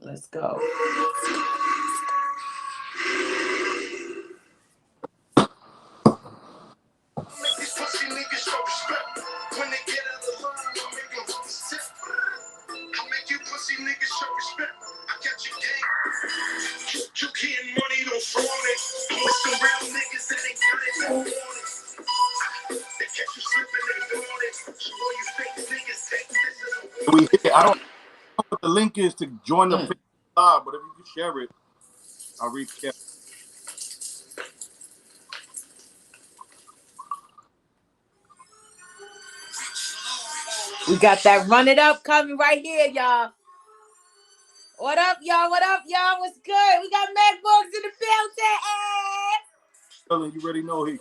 Let's go. I don't know what the link is to join the Facebook Live, but if you can share it, I'll recap. We got that Run It Up coming right here, y'all. What up, y'all? What up, y'all? What's good? We got Mac Boogz in the building. You already know he.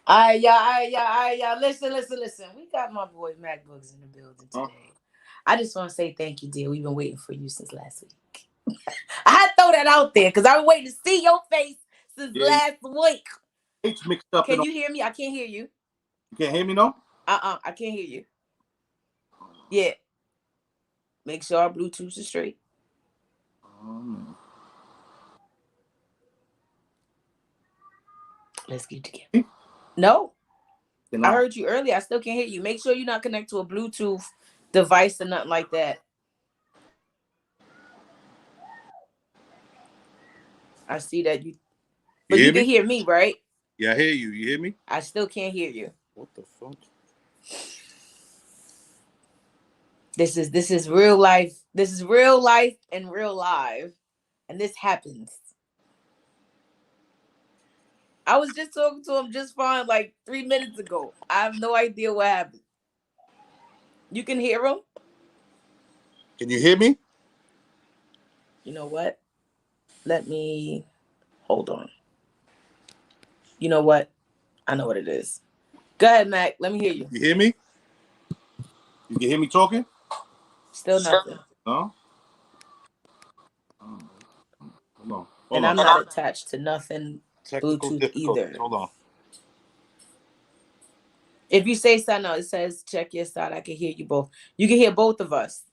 All right, y'all. Listen. We got my boy Mac Boogz in the building today. I just want to say thank you, dear. We've been waiting for you since last week. I had to throw that out there because I've been waiting to see your face since last week. It's mixed up. Can you hear me? I can't hear you. You can't hear me, no? I can't hear you. Yeah. Make sure our Bluetooth is straight. Let's get together. No. I heard you earlier. I still can't hear you. Make sure you're not connected to a Bluetooth device or nothing like that. I see that you. But you can hear me, right? Yeah, I hear you. You hear me? I still can't hear you. What the fuck? This is real life. This is real life and real live. And this happens. I was just talking to him just fine like 3 minutes ago. I have no idea what happened. You can hear him? Can you hear me? You know what? Let me hold on. You know what? I know what it is. Go ahead, Mac. Let me hear you. You hear me? You can hear me talking? Still nothing. No? Hold on. And I'm not attached to nothing Bluetooth either. Hold on. If you say something, it says check your side. I can hear you both. You can hear both of us.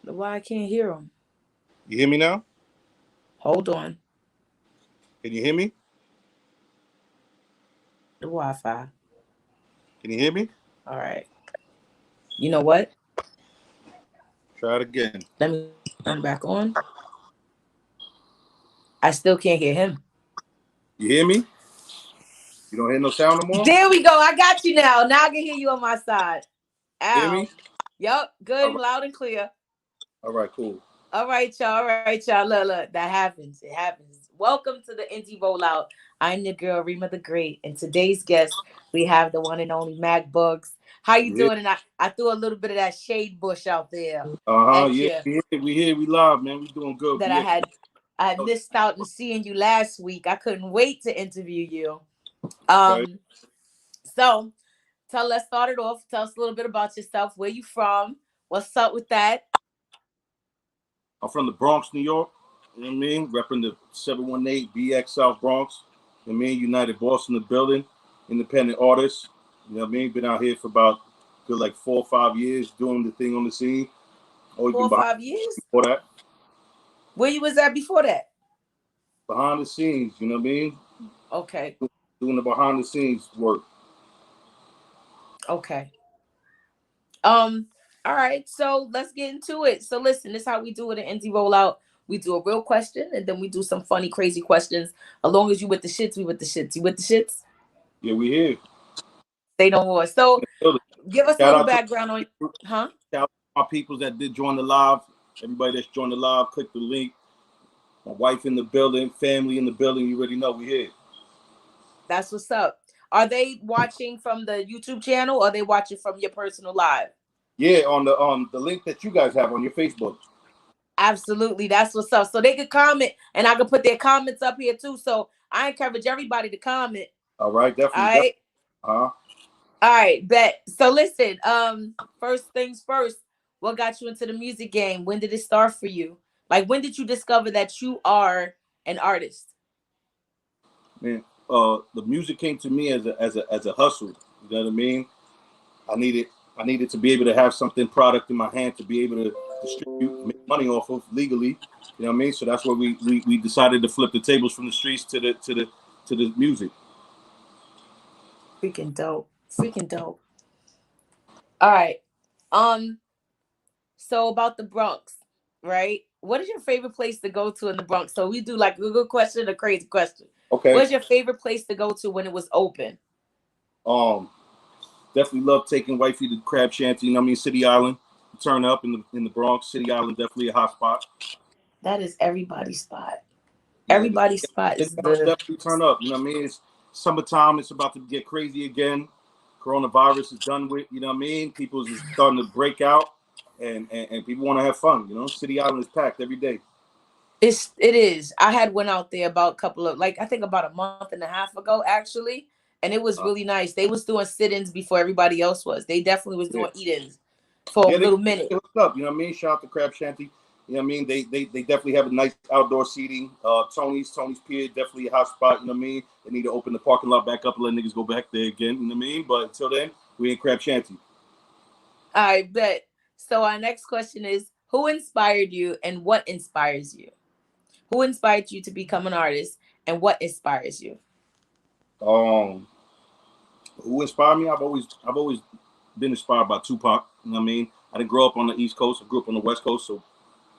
Why I can't hear them? You hear me now? Hold on. Can you hear me? The Wi-Fi. Can you hear me? All right. You know what? Try it again. Let me turn back on. I still can't hear him. You hear me? You don't hear no sound no more? There we go. I got you now. Now I can hear you on my side. Hear Ow. me? Yep. Good All and right. loud and clear. All right, cool. All right, y'all. All right, y'all. Look. That happens. It happens. Welcome to the Indie Rollout. I'm your girl, Rema the Great. And today's guest, we have the one and only Mac Boogz. How you You hear? doing? And I threw a little bit of that shade bush out there at Yeah. you We live, man. We doing good. that Yeah. I had missed out on seeing you last week. I couldn't wait to interview you. Okay. So let's start it off. Tell us a little bit about yourself. Where you from? What's up with that? I'm from the Bronx, New York. You know what I mean? Repping the 718 BX South Bronx. You know what I mean? United Boss in the building. Independent artist. You know what I mean? Been out here for about good like 4 or 5 years doing the thing on the scene. Always Four been or five years? before that. Where you was at before that? Behind the scenes, you know what I mean? Okay. Doing the behind the scenes work. Okay. Um, all right, so let's get into it. So listen, this is how we do it in Indie Rollout. We do a real question and then we do some funny, crazy questions. As long as you with the shits, we with the shits. You with the shits? Yeah, we here. Say no more. So give us a Shout little out to background on, huh? shout out to my peoples that did join the live. Everybody that's joined the live, click the link. My wife in the building, family in the building. You already know we here. That's what's up. Are they watching from the YouTube channel or are they watching from your personal live? Yeah, on the link that you guys have on your Facebook. Absolutely. That's what's up. So they could comment and I can put their comments up here too. So I encourage everybody to comment. All right, All definitely. right. Uh-huh. All right, bet. So listen, first things first, what got you into the music game? When did it start for you? Like when did you discover that you are an artist? Man, the music came to me as a hustle. You know what I mean? I needed I needed to be able to have something product in my hand to be able to distribute, make money off of legally. You know what I mean? So that's where we decided to flip the tables from the streets to the music. Freaking dope. Freaking dope. All right. Um, so about the Bronx, right? What is your favorite place to go to in the Bronx? So we do like a good question, a crazy question. Okay. What's your favorite place to go to when it was open? Um, Definitely love taking wifey to Crab Shanty. You know what I mean? City Island. Turn up in the Bronx. City Island definitely a hot spot. That is everybody's spot. Yeah, Everybody's spot City is Island the definitely turn up. You know what I mean? It's summertime. It's about to get crazy again. Coronavirus is done with. You know what I mean? People's is starting to break out, and people want to have fun. You know, City Island is packed every day. it is. I had went out there about a couple of like I think about a month and a half ago actually, and it was Uh, really nice. They was doing sit-ins before everybody else was. They definitely was yeah, doing eat-ins for a yeah, little they minute. hooked up. You know what I mean? Shout out to Crab Shanty. You know what I mean? They definitely have a nice outdoor seating. Tony's Pier definitely a hot spot. You know what I mean? They need to open the parking lot back up and let niggas go back there again. You know what I mean? But until then, we in Crab Shanty. I bet. So our next question is who inspired you and what inspires you? Who inspired you to become an artist and what inspires you? Um, who inspired me? I've always been inspired by Tupac. You know what I mean? I didn't grow up on the East Coast. I grew up on the West Coast, so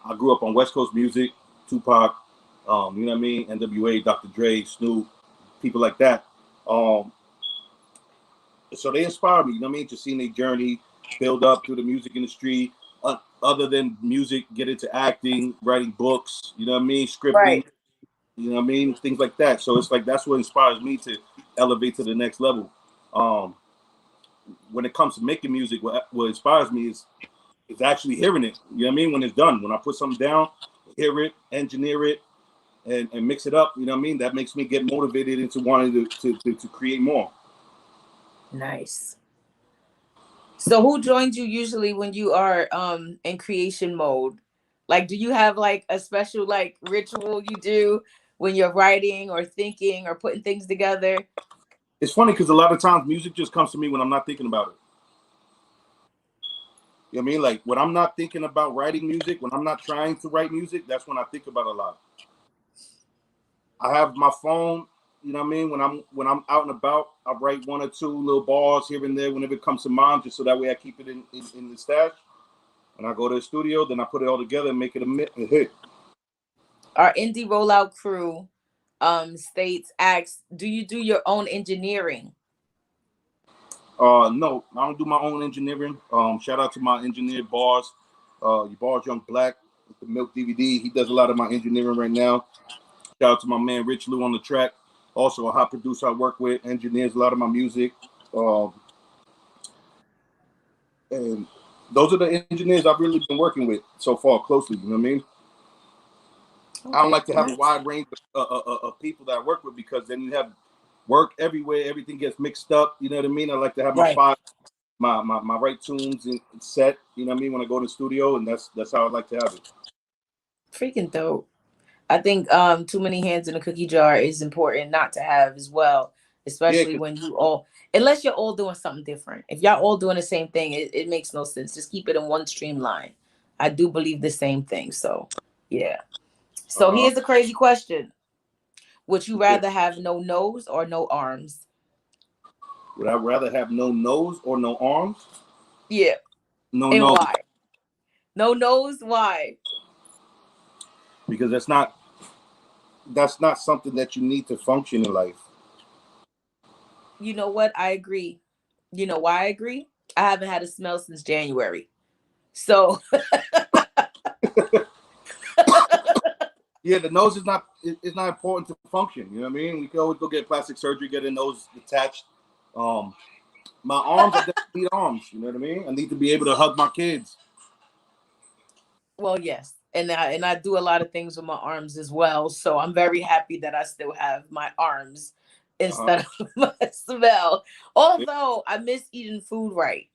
I grew up on West Coast music. Tupac, you know what I mean? NWA, Dr. Dre, Snoop, people like that. Um, so they inspire me. You know what I mean? Just seeing their journey build up through the music industry. Other than music, get into acting, writing books. You know what I mean? Scripting. Right. You know what I mean? Things like that. So it's like that's what inspires me to elevate to the next level. Um, when it comes to making music, what inspires me is actually hearing it. You know what I mean? When it's done, when I put something down, hear it, engineer it, and mix it up. You know what I mean? That makes me get motivated into wanting to create more. Nice. So who joins you usually when you are in creation mode? Like do you have like a special like ritual you do when you're writing or thinking or putting things together? It's funny because a lot of times music just comes to me when I'm not thinking about it. You know what I mean? Like when I'm not thinking about writing music, when I'm not trying to write music, that's when I think about it a lot. I have my phone. You know what I mean? When I'm out and about, I write one or two little bars here and there whenever it comes to mind, just so that way I keep it in the stash. And I go to the studio, then I put it all together and make it a hit. Our indie rollout crew States asks, do you do your own engineering? No, I don't do my own engineering. Shout out to my engineer Bars, Bars Young Black with the Milk DVD. He does a lot of my engineering right now. Shout out to my man Rich Lou on the track. Also a hot producer I work with, engineers a lot of my music. And those are the engineers I've really been working with so far closely. You know what I mean? Okay. I don't like to have a wide range of people that I work with, because then you have work everywhere. Everything gets mixed up. You know what I mean? I like to have my five, my right tunes and set. You know what I mean? When I go to the studio, and that's how I like to have it. Freaking dope. I think too many hands in a cookie jar is important not to have as well, especially when you all, unless you're all doing something different. If y'all all doing the same thing, it makes no sense. Just keep it in one streamline. I do believe the same thing. So yeah. So here's a crazy question. Would you rather have no nose or no arms? Would I rather have no nose or no arms? Yeah. No and nose. Why? No nose? Why? Because that's not something that you need to function in life. You know what? I agree. You know why I agree? I haven't had a smell since January. So yeah, the nose is not important to function. You know what I mean? We can always go get plastic surgery, get a nose attached. My arms, I definitely need arms. You know what I mean? I need to be able to hug my kids. Well, yes, and I do a lot of things with my arms as well. So I'm very happy that I still have my arms instead of my smell. Although I miss eating food right.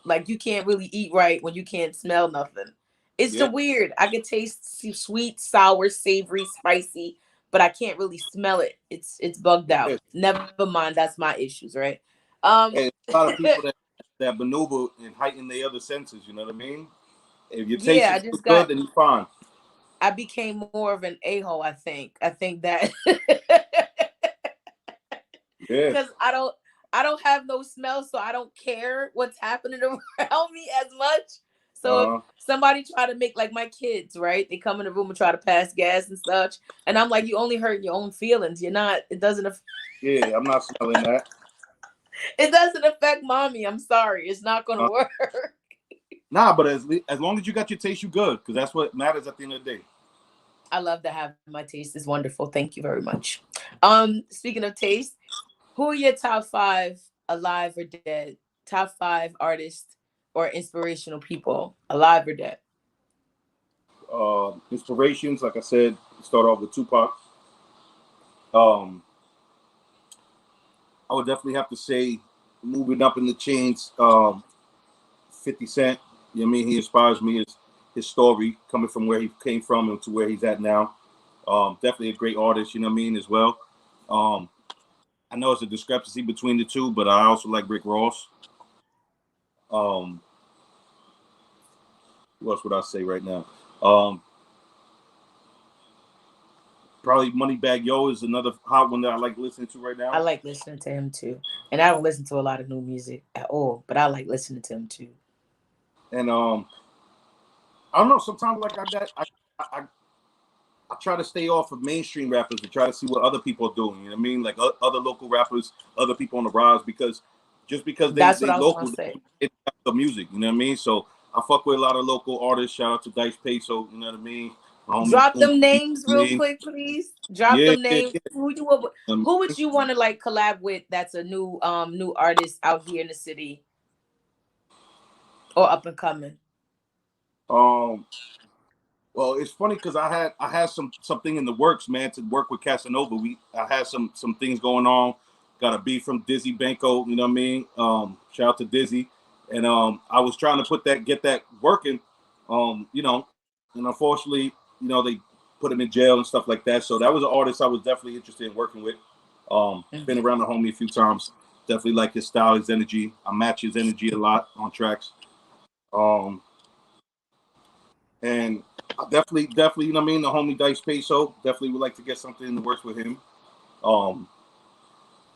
Like you can't really eat right when you can't smell nothing. It's the weird. I can taste sweet, sour, savory, spicy, but I can't really smell it. It's bugged out. Never mind, that's my issues, right? Hey, a lot of people that maneuver and heighten their other senses. You know what I mean? If your taste is good, then you're fine. I became more of an a-hole. I think that because I don't have no smell, so I don't care what's happening around me as much. So if somebody try to make, like my kids, right? They come in the room and try to pass gas and such, and I'm like, you only hurt your own feelings. You're not. It doesn't. Yeah, I'm not smelling that. It doesn't affect mommy. I'm sorry. It's not going to work. Nah, but as long as you got your taste, you good, because that's what matters at the end of the day. I love to have my taste. Is wonderful. Thank you very much. Speaking of taste, who are your top 5 alive or dead? Top 5 artists or inspirational people, alive or dead? Inspirations, like I said, start off with Tupac. I would definitely have to say, moving up in the chains, 50 Cent. You know what I mean? He inspires me. His story, coming from where he came from and to where he's at now. Definitely a great artist, you know what I mean, as well. I know it's a discrepancy between the two, but I also like Rick Ross. Who else would I say right now? Probably Moneybagg Yo is another hot one that I like listening to right now. I like listening to him too. And I don't listen to a lot of new music at all, but I like listening to him too. And I don't know, sometimes like I try to stay off of mainstream rappers and try to see what other people are doing. You know what I mean? Like other local rappers, other people on the rise, because just because they local, they have the music. You know what I mean? So I fuck with a lot of local artists. Shout out to Dice Peso. You know what I mean? Drop them names real quick, please. Drop them names. Yeah. Who would you want to like collab with? That's a new artist out here in the city or up and coming. Well, it's funny because I had something in the works, man, to work with Casanova. I had some things going on. Got a beat from Dizzy Banco, you know what I mean? Shout out to Dizzy. And I was trying to get that working, you know, and unfortunately, you know, they put him in jail and stuff like that. So that was an artist I was definitely interested in working with. Been around the homie a few times. Definitely like his style, his energy. I match his energy a lot on tracks. And I definitely, you know what I mean? The homie Dice Peso, definitely would like to get something in the works with him.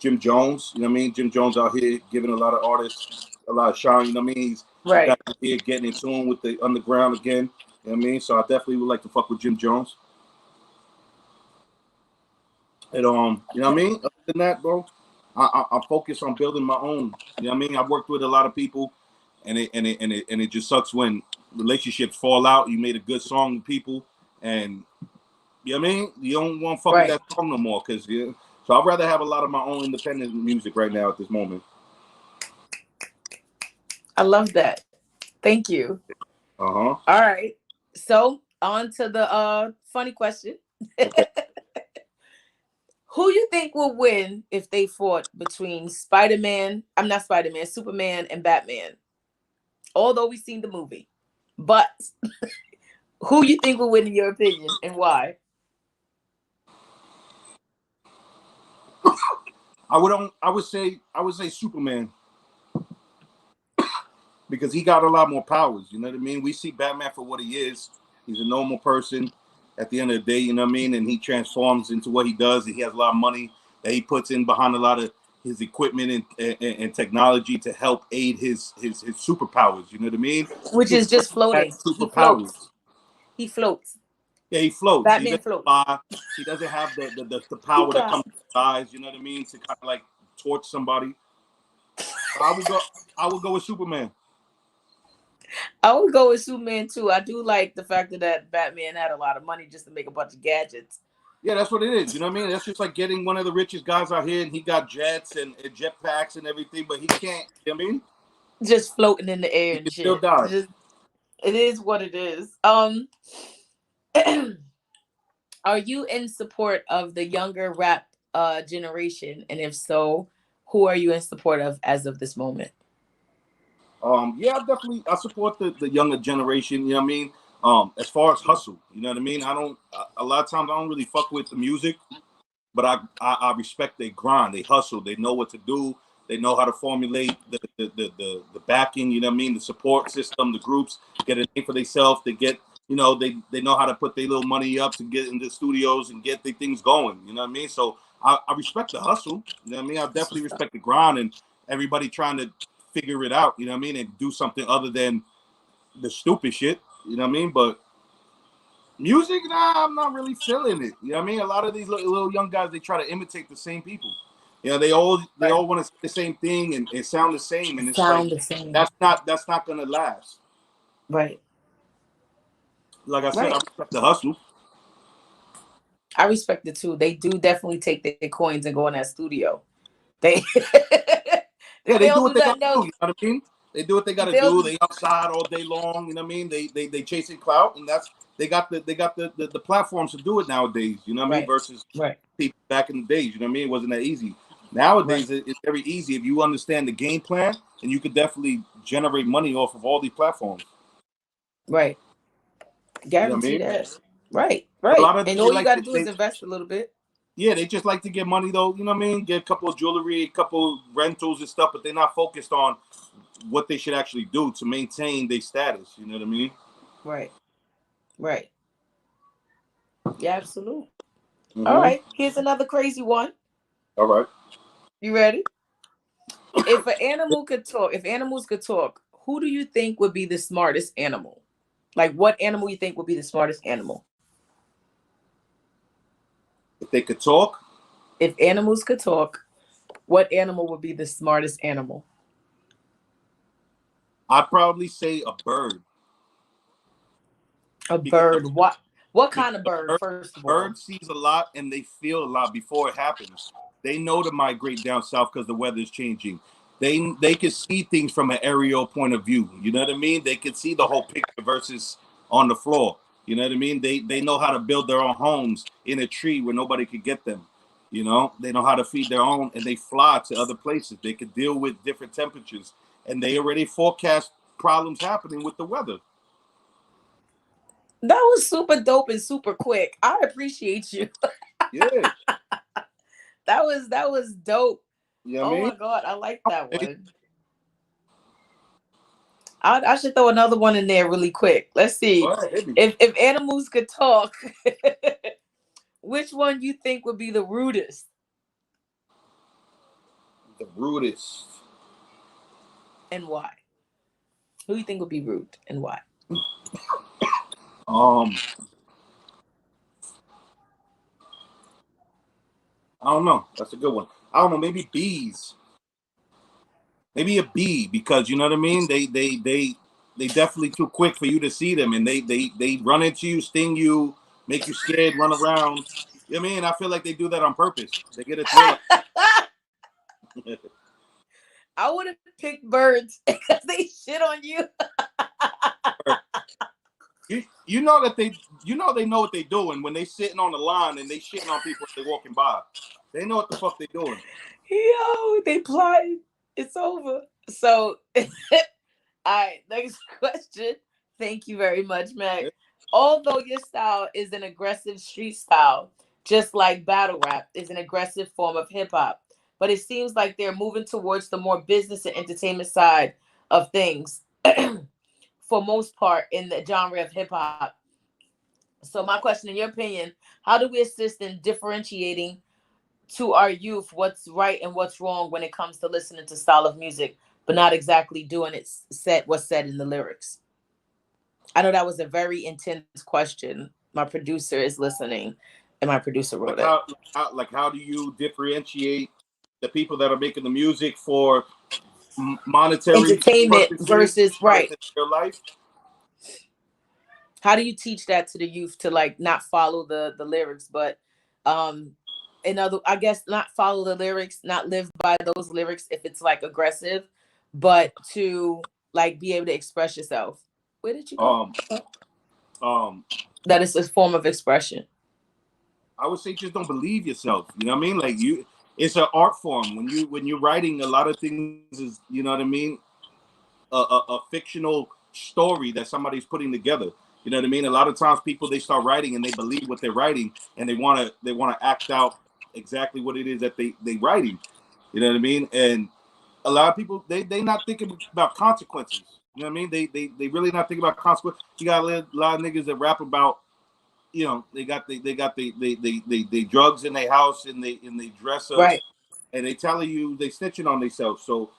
Jim Jones, you know what I mean? Jim Jones out here giving a lot of artists a lot of shine, you know what I mean? He's back here getting in tune with the underground again, you know what I mean? So I definitely would like to fuck with Jim Jones. And you know what I mean? Other than that, bro, I focus on building my own. You know what I mean? I've worked with a lot of people, and it just sucks when relationships fall out. You made a good song with people, and you know what I mean? You don't want to fuck with Right. that song no more, because so I'd rather have a lot of my own independent music right now at this moment. I love that. Thank you. Uh-huh. All right. So on to the funny question. Okay. Who you think will win if they fought between Spider-Man? I'm not Spider-Man, Superman and Batman. Although we've seen the movie. But who you think will win in your opinion and why? I would say Superman, because he got a lot more powers. You know what I mean? We see Batman for what he is. He's a normal person at the end of the day, you know what I mean? And he transforms into what he does, and he has a lot of money that he puts in behind a lot of his equipment and technology to help aid his superpowers. You know what I mean? Which is just Superman has floating. He floats. superpowers. He floats. Yeah, he floats. He Batman doesn't floats. fly. He doesn't have the He power that flies. comes with his eyes. You know what I mean? To kind of like torch somebody. I would go. I would go with Superman. I would go with Superman too. I do like the fact that Batman had a lot of money just to make a bunch of gadgets. Yeah, that's what it is. You know what I mean? That's just like getting one of the richest guys out here, and he got jets and jetpacks and everything, but he can't. You know what I mean? Just floating in the air He and can still shit. die. Just it is what it is. Are you in support of the younger rap generation? And if so, who are you in support of as of this moment? Yeah, I support the younger generation. You know what I mean? As far as hustle, you know what I mean? I don't. A lot of times, I don't really fuck with the music, but I respect they grind, they hustle, they know what to do, they know how to formulate the backing, you know what I mean, the support system, the groups get a name for themselves, they get, you know, they know how to put their little money up to get into the studios and get their things going, you know what I mean? So I respect the hustle, you know what I mean? I That's definitely what's up. respect the grind and everybody trying to figure it out, you know what I mean, and do something other than the stupid shit, you know what I mean? But music, nah, I'm not really feeling it. You know what I mean? A lot of these little young guys, they try to imitate the same people. You know, they Right. all want to say the same thing and sound the same, and it's like Sound the same. that's not gonna last. Right. Like I said, I Right. respect the hustle. I respect it too. They do definitely take their coins and go in that studio. They Yeah, if they they do don't what do they gotta nothing do. else, You know what I mean? They do what they if gotta they don't do. do, They outside all day long. You know what I mean? They chasing clout, and that's they got the platforms to do it nowadays. You know what I mean? right, Versus right, people back in the days. You know what I mean? It wasn't that easy. right, Nowadays, it's very easy if you understand the game plan, and you could definitely generate money off of all these platforms. right. You know what I Guarantee mean? that. Right, But a right. lot of And them, they all you like got to, to do is they invest a little bit. yeah, they just like to get money though. You know what I mean? Get a couple of jewelry, a couple of rentals and stuff, but they're not focused on what they should actually do to maintain their status. You know what I mean? Right, right. Yeah, absolutely. All Mm-hmm. right. Here's another crazy one. All right. You ready? If an animal could talk, if animals could talk, who do you think would be the smartest animal? Like, what animal you think would be the smartest animal? If they could talk, If animals could talk, what animal would be the smartest animal? I'd probably say a bird A because bird. What? What because kind of bird? First a of all, bird sees a lot and they feel a lot before it happens. They know to migrate down south because the weather's changing. They can see things from an aerial point of view. You know what I mean? They can see the whole picture versus on the floor. You know what I mean? They know how to build their own homes in a tree where nobody could get them. You know, they know how to feed their own and they fly to other places. They could deal with different temperatures and they already forecast problems happening with the weather. that was super dope and super quick. I appreciate you. Yeah. That was dope. You know what I Oh mean? my god, I like that one. I should throw another one in there really quick. Let's Go see. ahead, hit me. If animals could talk, which one you think would be the rudest The rudest. and why? Who you think would be rude and why? Um, I don't know. That's a good one. I don't know. Maybe bees. Maybe a bee, because you know what I mean. They definitely too quick for you to see them, and they run into you, sting you, make you scared, run around. You know what I mean? I feel like they do that on purpose. They get a thrill. I would have picked birds because they shit on you. You know that they know what they're doing when they sitting on the line and they shitting on people as they walking by. They know what the fuck they doing. Yo, they plotting. It's over. So, all right, next question. Thank you very much, Mac. Yeah. Although your style is an aggressive street style, just like battle rap is an aggressive form of hip hop, but it seems like they're moving towards the more business and entertainment side of things for most part in the genre of hip hop. So, my question, in your opinion, how do we assist in differentiating to our youth what's right and what's wrong when it comes to listening to style of music, but not exactly doing it what's said in the lyrics? I know that was a very intense question. My producer is listening, and my producer wrote it. How do you differentiate the people that are making the music for monetary Entertainment purposes versus right. versus real life? How do you teach that to the youth to like not follow the lyrics, but in other, I guess, not follow the lyrics, not live by those lyrics if it's like aggressive, but to like be able to express yourself. Where did you go? That is a form of expression. I would say just don't believe yourself. You know what I mean? Like it's an art form. When you're writing, a lot of things is, you know what I mean, a fictional story that somebody's putting together. You know what I mean? A lot of times people, they start writing and they believe what they're writing, and they wanna act out exactly what it is that they writing. You know what I mean? And a lot of people, they not thinking about consequences. You know what I mean? They really not thinking about consequences. You got a lot of niggas that rap about, you know, they got they drugs in their house, and they dress up, Right. and they telling you they snitching on themselves. So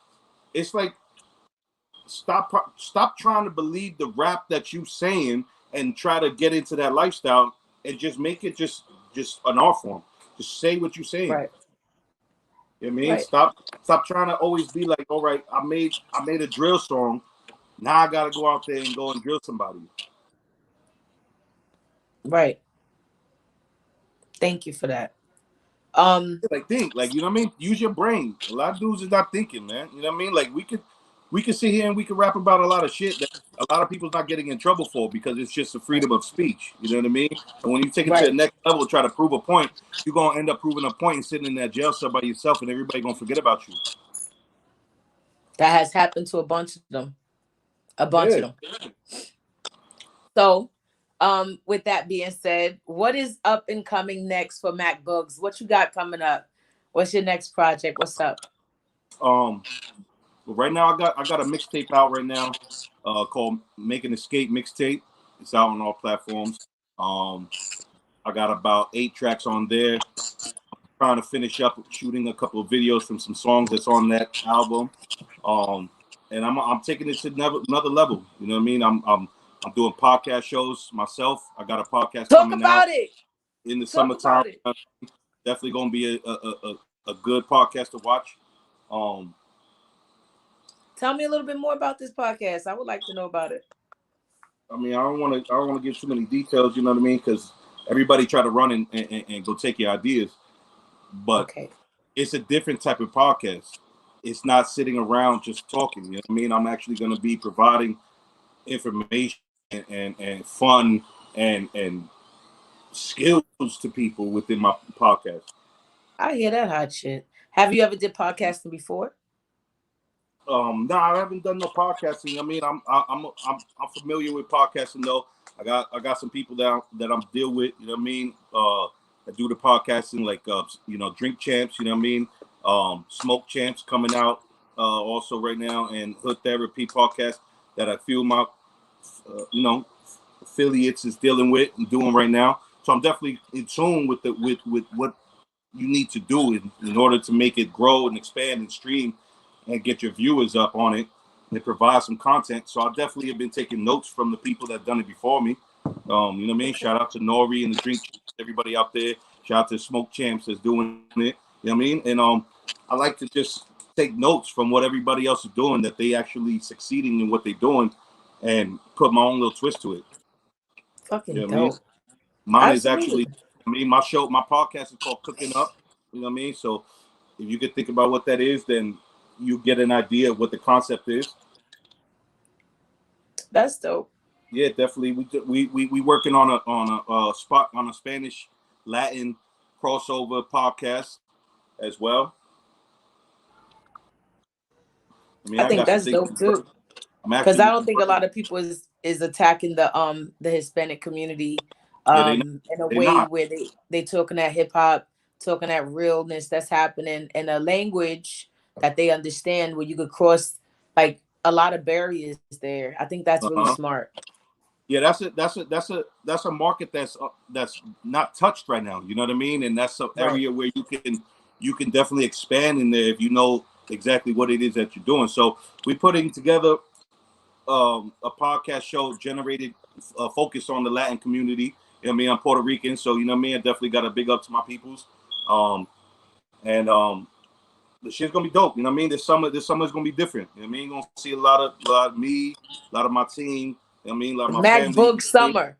it's like, stop trying to believe the rap that you saying and try to get into that lifestyle, and just make it just an art form. Just say what you're saying. Right. You know what I mean? Right. Stop trying to always be like, all right, I made a drill song. Now I gotta go out there and go and drill somebody. Right. Thank you for that. Like, think, like, you know what I mean? Use your brain. A lot of dudes is not thinking, man. You know what I mean? Like, we could sit here and we could rap about a lot of shit that a lot of people's not getting in trouble for, because it's just a freedom of speech. You know what I mean? And when you take it to the Right. next level, try to prove a point, you're gonna end up proving a point and sitting in that jail cell by yourself, and everybody gonna forget about you. That has happened to a bunch of them. A bunch of Yeah. them. So, with that being said, what is up and coming next for Mac Boogz? What you got coming up? What's your next project? What's up? But right now I got a mixtape out right now, called Make an Escape Mixtape. It's out on all platforms. Um, I got about 8 tracks on there. Trying to finish up shooting a couple of videos from some songs that's on that album. Um, and I'm taking it to another level. You know what I mean? I'm doing podcast shows myself. I got a podcast Talk coming out about it. in the Talk summertime. about it. Definitely gonna be a good podcast to watch. Um, Tell me a little bit more about this podcast. I would like to know about it. I mean, I don't want to give too many details. You know what I mean? Because everybody try to run and go take your ideas, but Okay. it's a different type of podcast. It's not sitting around just talking. You know what I mean? I'm actually going to be providing information and fun and skills to people within my podcast. I hear that hot shit. Have you ever did podcasting before? No, I haven't done no podcasting. I mean, I'm familiar with podcasting though. I got some people that I'm deal with. You know what I mean? That do the podcasting, like Drink Champs. You know what I mean? Smoke Champs coming out also right now, and Hood Therapy podcast that I feel my affiliates is dealing with and doing right now. So I'm definitely in tune with with what you need to do in order to make it grow and expand and stream and get your viewers up on it and provide some content. So I definitely have been taking notes from the people that done it before me. You know what I mean? Shout out to Nori and the Drink, everybody out there. Shout out to Smoke Champs that's doing it. You know what I mean? And I like to just take notes from what everybody else is doing, that they actually succeeding in what they're doing, and put my own little twist to it. You Fucking know what I mean? dope. Mine is Absolutely. actually, I mean, my podcast is called Cooking Up. You know what I mean? So if you could think about what that is, then you get an idea of what the concept is. That's dope. Yeah, definitely. We working on a spot on a Spanish Latin crossover podcast as well. I mean, I I think got some that's things. dope too. I'm Because I actually don't think a working. lot of people is attacking the Hispanic community Yeah, in a they way not. where they talking that hip hop, talking that realness that's happening in a language that they understand, where you could cross like a lot of barriers there. I think that's really Uh-huh. smart. Yeah, that's a market that's not touched right now. You know what I mean? And that's an Right. area where you can definitely expand in there if you know exactly what it is that you're doing. So we're putting together a podcast show generated focus on the Latin community. You know what I mean? I'm Puerto Rican, so you know what I mean. I definitely got a big up to my peoples, um, and the shit's gonna be dope. You know what I mean? This summer is gonna be different. You know what I mean? You're gonna see a lot of me, a lot of my team. You know what I mean? A lot of my Mac family. Boogz summer.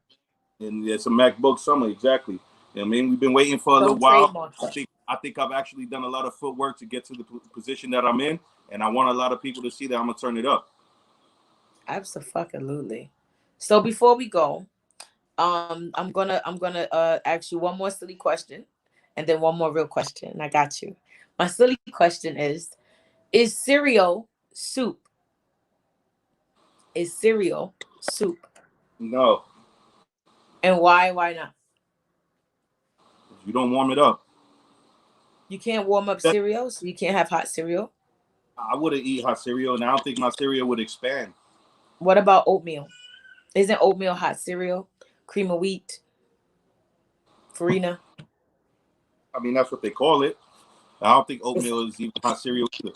And it's a Mac Boogz summer, exactly. You know what I mean? We've been waiting for a little Don't while. trademark that. I think I've actually done a lot of footwork to get to the position that I'm in, and I want a lot of people to see that I'm gonna turn it up. Absolutely. So before we go, I'm gonna ask you one more silly question, and then one more real question. I got you. My silly question is cereal soup? Is cereal soup? No, And why? Why not? you don't warm it up. You can't warm up That, cereal, so you can't have hot cereal. I wouldn't eat hot cereal, and I don't think my cereal would expand. What about oatmeal? Isn't oatmeal hot cereal? Cream of wheat, farina. I mean, that's what they call it. I don't think oatmeal is even hot cereal either.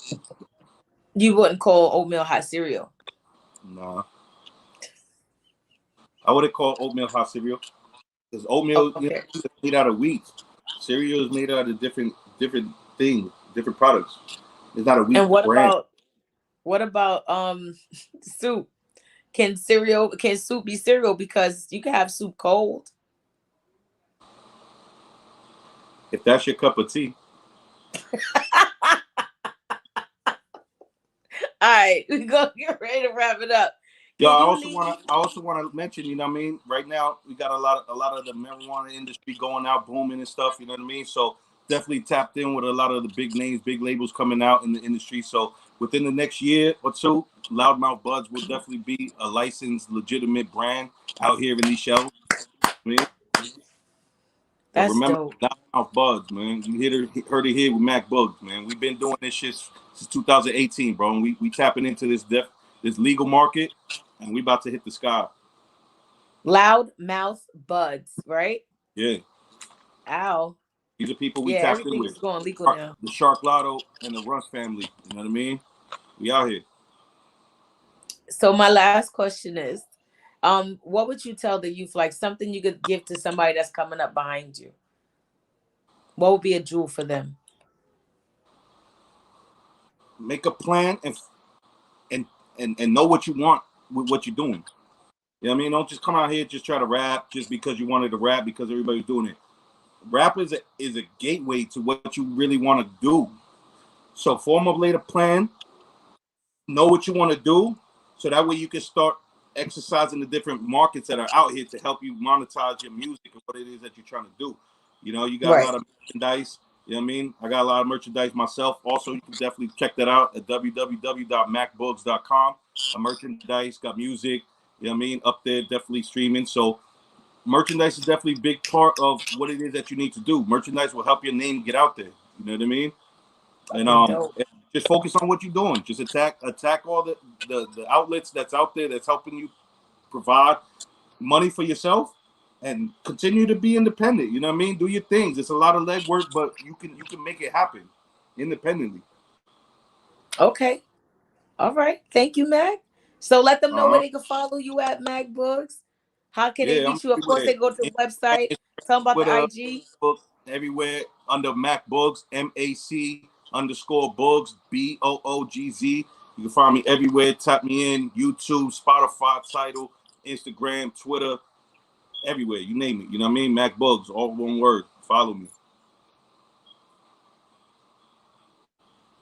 You wouldn't call oatmeal hot cereal. Nah, I wouldn't call oatmeal hot cereal because oatmeal, you Okay. know, is made out of wheat. Cereal is made out of different things, different products. It's not a wheat And brand. what about soup? Can soup be cereal, because you can have soup cold? If that's your cup of tea. All right, we go get ready to wrap it up. Yeah, Can you leave? I also wanna mention, you know what I mean? Right now we got a lot of the marijuana industry going out booming and stuff, you know what I mean? So definitely tapped in with a lot of the big names, big labels coming out in the industry. So within the next year or two, Loudmouth Buds will definitely be a licensed, legitimate brand out here in these shelves. I mean, so That's remember dope. Loudmouth Buds, man. Heard it here with Mac Boogz, man. We've been doing this shit since 2018, bro. And we tapping into this legal market, and we about to hit the sky. Loud mouth buds, right? Yeah, Ow. these are people we Yeah, tapped in everything with. is going legal now. The Shark Lotto and the Rush family. You know what I mean? We out here. So my last question is, what would you tell the youth, like something you could give to somebody that's coming up behind you? What would be a jewel for them? Make a plan and and know what you want with what you're doing. You know what I mean? Don't just come out here just try to rap just because you wanted to rap because everybody's doing it. Rap is a gateway to what you really want to do. So formulate a plan, know what you want to do, so that way you can start exercising the different markets that are out here to help you monetize your music and what it is that you're trying to do. You know, you got a Right. lot of merchandise. You know what I mean? I got a lot of merchandise myself. Also, you can definitely check that out at www.macboogz.com. A merchandise, got music, you know what I mean, up there, definitely streaming. So merchandise is definitely a big part of what it is that you need to do. Merchandise will help your name get out there. You know what I mean? And Fucking dope. just focus on what you're doing. Just attack all the outlets that's out there that's helping you provide money for yourself and continue to be independent. You know what I mean? Do your things. It's a lot of legwork, but you can make it happen independently. Okay. All right. Thank you, Mac. So let them know where Uh-huh. they can follow you at, Mac Boogs. How can they Yeah, I'm reach you? Of course, everywhere. they go to the website. Tell them about the Twitter, IG. Facebook, everywhere under Mac Boogz, MAC_Boogz, BOOGZ. You can find me everywhere. Tap me in YouTube, Spotify, Tidal, Instagram, Twitter, everywhere. You name it. You know what I mean? Mac Boogz, all one word. Follow me.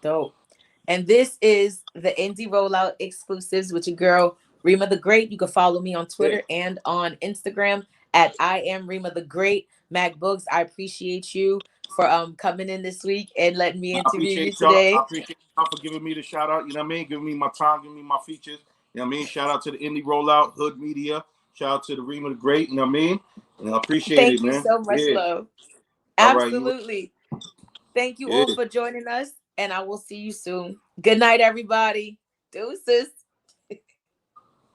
Dope. And this is the Indie Rollout exclusives with your girl, Rema the Great. You can follow me on Twitter and on Instagram at I am Rema the Great. Mac Boogz, I appreciate you for coming in this week and letting me interview you Y'all. today. I appreciate y'all for giving me the shout out. You know what I mean? Giving me my time, giving me my features. You know what I mean? Shout out to the Indie Rollout, Hood Media. Shout out to the Rema the Great. You know what I mean? And I appreciate Thank it, you man. so much, love. All right. Absolutely. Thank you all for joining us, and I will see you soon. Good night, everybody. Deuces.